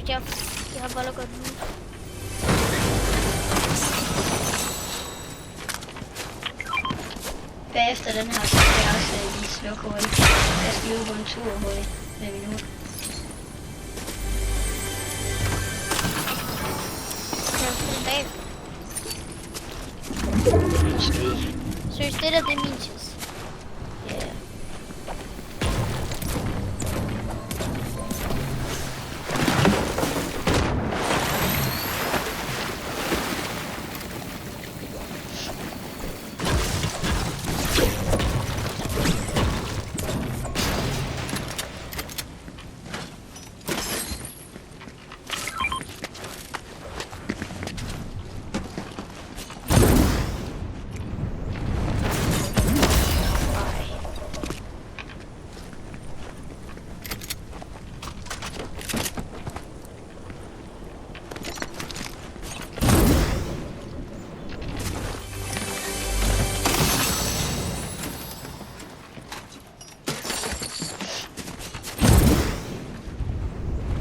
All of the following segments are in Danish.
Seriøst, jeg har bare godt nu. Bagefter den her, så skal jeg også lige slukke hurtigt. Jeg skal løbe på en tur hurtigt med min hund. Kan du spille bag? Måske. Seriøst, det der, det er min chest. Ja.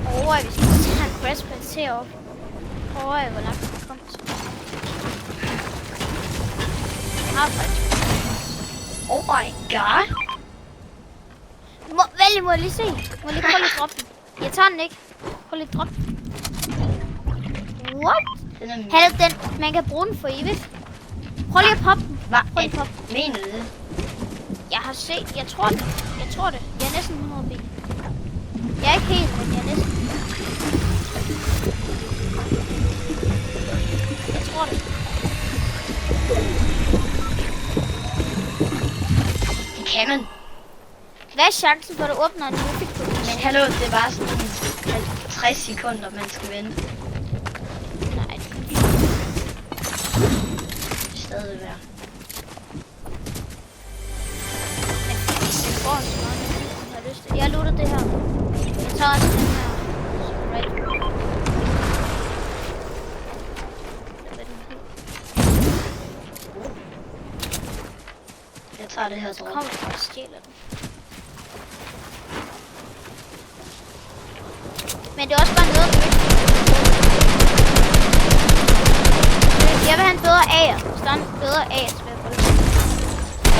Vi skal tage en crashpad heroppe. Prøver jeg, hvor langt vi kommer til. Jeg har faktisk. Oh my god. Må jeg lige se? Må jeg lige prøve lige droppe den? Jeg tager den ikke. Prøv lige droppe den. What? Den er min. Hallo, den. Man kan bruge den for evigt. Prøv lige at poppe den. Hvad? Prøv lige at poppe den. Mener du det? Jeg har set. Jeg tror det. Jeg tror det. Jeg er næsten 100 bil. Jeg er ikke helt, men jeg er næsten. Jeg tror det. Det kan man. Hvad er chancen for, at du åbner en movie på? Men hallo, det er bare sådan 50 sekunder, man skal vente. Nej. Det er stadig værd. Jeg får så meget, jeg har lyst til. Jeg looter det her. Jeg tager også den her. Right. Jeg tager det her Så drop. kommer du og stjæler den. Men det er også bare noget, du ikke. Jeg vil have en bedre A'er. Hvis der er en bedre A'er, så vil jeg bruge det.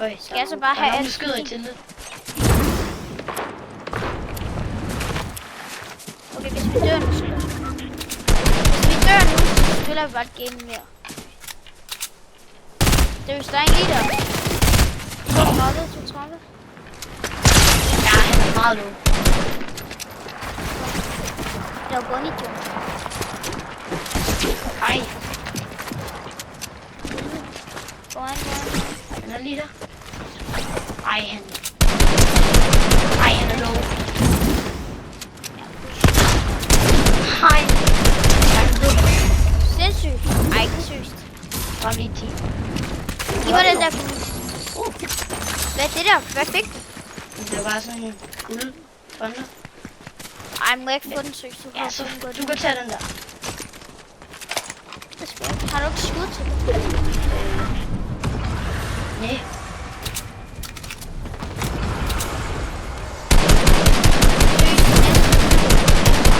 Øj, Skal jeg så bare have alt alt skyder i ting? til det. Okay, hvis vi dør nu, så dør vi. Hvis vi dør nu, så spiller vi bare et game mere. Det er jo der er en lige der. 32, 32. Ja, han er meget low. Der er bunny jump. Ej, Foran. han er lige der. Ej, han er low. Hej. Jeg er død. Sindssygt. Ej, ikke seriøst. Bare lige 10. Giv mig den der. Hvad er det der? Hvad fik du? Det var bare sådan en guld thunder. Ej, må jeg ikke få den seriøst? Ja, så du kan tage den der. Har du ikke skud til det? Nej.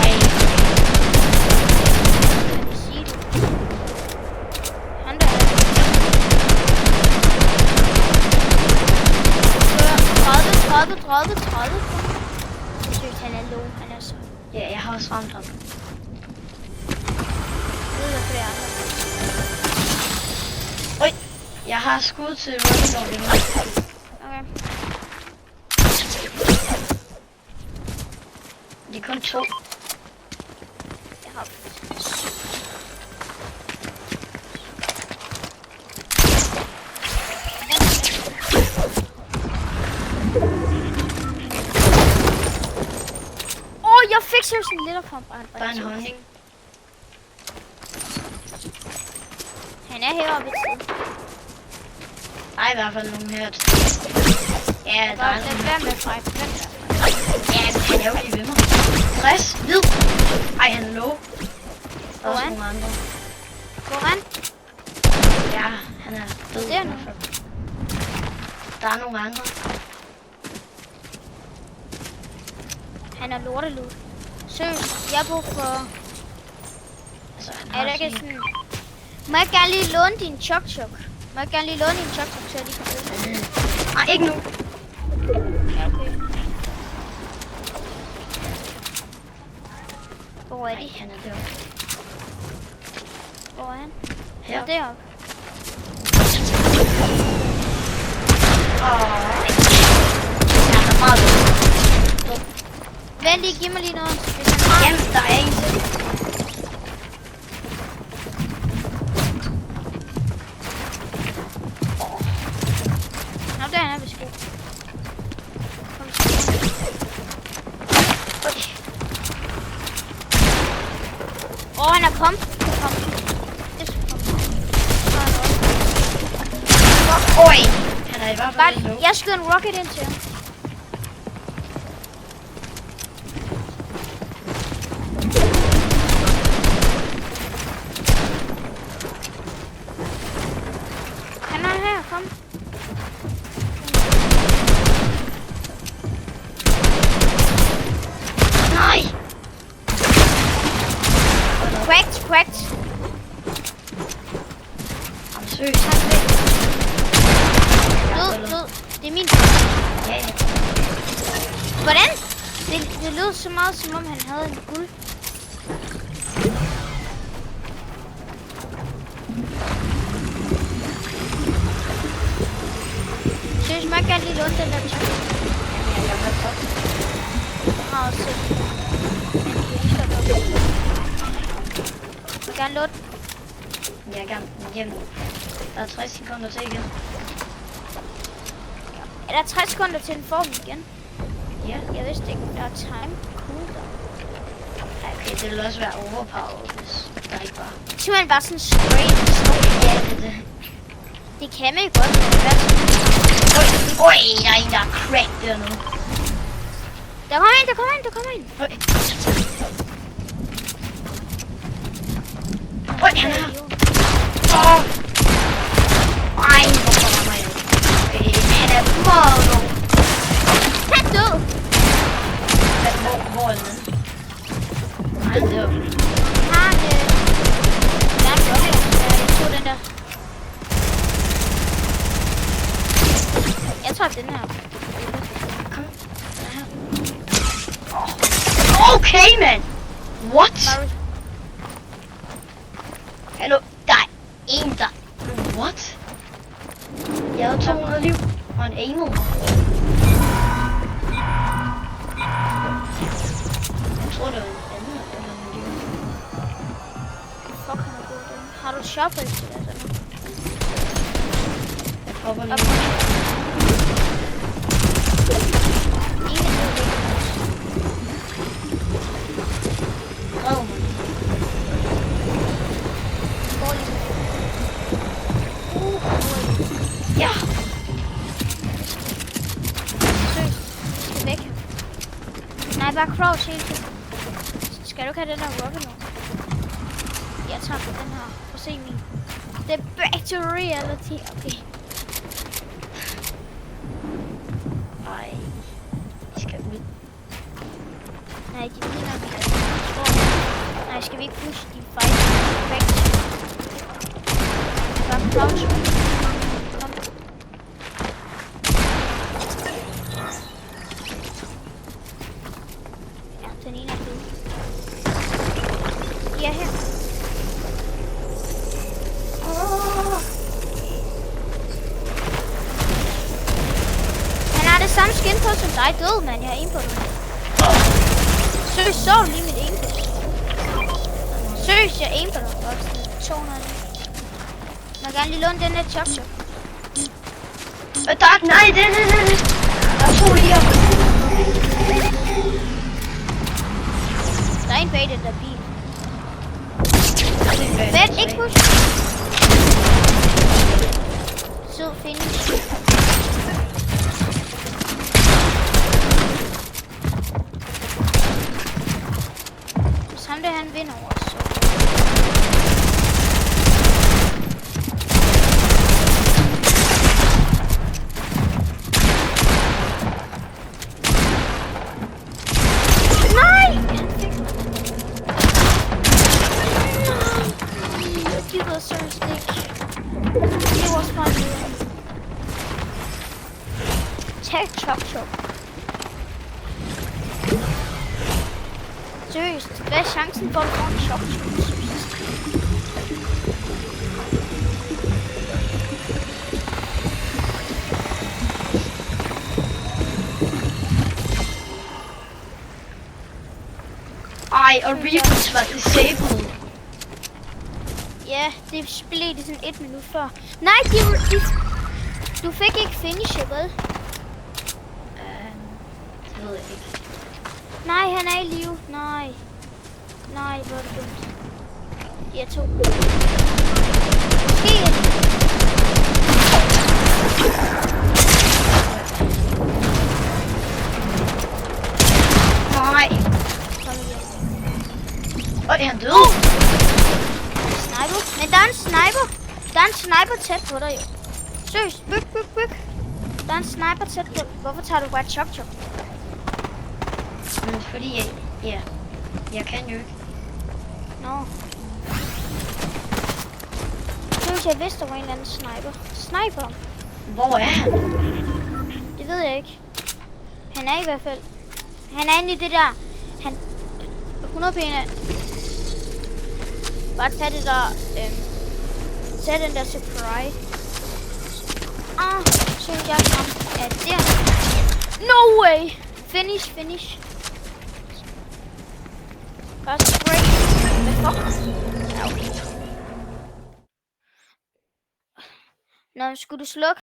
Ej, Jeg vil sige det. Han der. 30. Jeg synes, han er low. Han er så. ja, jeg har også ramt ham. Jeg ved, hvad det er andre. Øj, jeg har skud til running over lige. Okay. Det er kun 2. Jeg har. Jeg fik seriøst en lille fra Bare en honning. Han er heroppe et sted. Ej, i hvert fald nogen her. Ja, der er Lad nogen. være med at fight. Ja, men han er jo lige ved mig. 60, hvid. Ej, han er low. Der er også Foran. nogle andre. Foran. Ja, han er død. Det er i hvert fald. Der er nogle andre. Han er lortelut. Seriøst, jeg har brug for... Altså, han Er har der ikke sådan... sådan... Må jeg gerne lige låne din chok-chok? Må jeg gerne lige låne din chok-chok, så jeg lige kan bruge den? Nej, ikke nu. Ja, okay. Hvor er Nej, de? han er deroppe. Hvor er han? Her. Og deroppe. Han er meget dum. Vent lige, giv mig lige noget. Hvis han har... Jamen, der er en til. Nå, der er han vist god. Kom så. Han er pump. Det er pump. Oj! Han er i hvert fald lidt low. Jeg skyder en rocket ind til ham. Han er her, kom. Nej! Cracked. Jamen, seriøst. Han er væk. Død. Det er min. Ja. Hvordan? Det lød så meget, som om han havde en guld. Seriøst, må jeg gerne lige låne den der chok? Jeg har top. Jeg har også set. Jeg vil gerne låne den. Jeg er gerne hjem. Der er 60 sekunder til igen. Er der 60 sekunder til den form igen? Ja. Jeg vidste ikke, der er time cooldown. Okay, det vil også være overpowered, hvis der ikke var. Simpelthen bare sådan straight. Ja, det er det. Det kan man jo godt, men det er sådan. Oj, der er en, der er cracked dernede. Der kommer en. Oj. Oj, han er her. Ej, hvorfor var mig? Han er meget low. Han er død. Hvor er den? Nej, det er okay. Han har der er en rocket. Jeg tog den der. Jeg tror, den her. Kom. Okay, man. What? Hallo, der er en der... What? Jeg havde 200 liv og en aimet. Jeg tror, det var en anden eller en liv. Fuck, han er god den. Har du shopper til det? Jeg popper lige. Op. En er død. Redder mig. Ja. Seriøst, vi skal væk. Nej, bare crouch hele tiden. Skal du ikke have den her rocket nu? Jeg tager på den her. Prøv at se min. Det er back to reality. Okay. Ej. Vi skal ud. Nej, de ligner vi. Nej, skal vi ikke push de fight? Back. Bare crouch. Kom. Ja, den ene er død. De er her. Han har det samme skin på som dig. Død, mand. Jeg har en på den. Seriøst, så du lige mit aim på. Seriøst, jeg aim på dig. Godt, 200. Jeg vil gerne lige låne den der chok-chok. Tak, nej, det. Der er 2 lige op. Der er en bag den der bil. Vent, ikke push. Sød finish. Hvis ham der han vinder over os, så... tage chop. Seriøst, hvad er chancen for at få en chop? Ej, og Rebus var disabled. Ja, det blev det sådan 1 minut før. Nej, du fik ikke finishet, vel? Det ved jeg ikke. Nej, han er i live. Nej, hvor er det dumt. Jeg tog. Måske. Nej. Kom igen. Og er han død? Sniper. Men der er en sniper. Der er en sniper tæt på dig, jo. Seriøst, byg. Der er en sniper tæt på. Hvorfor tager du bare chop? Men fordi jeg kan jo ikke. Nå. Seriøst, jeg vidste, der var en eller anden sniper. Hvor er han? Det ved jeg ikke. Han er i hvert fald. Han er inde i det der. Han 100 penge. Bare tag det der. Tag den der surprise. Synes jeg ham. Ja, der. No way. Finish. Bare spray. Hvad fuck? Ja, okay. Nå, skulle du slukke?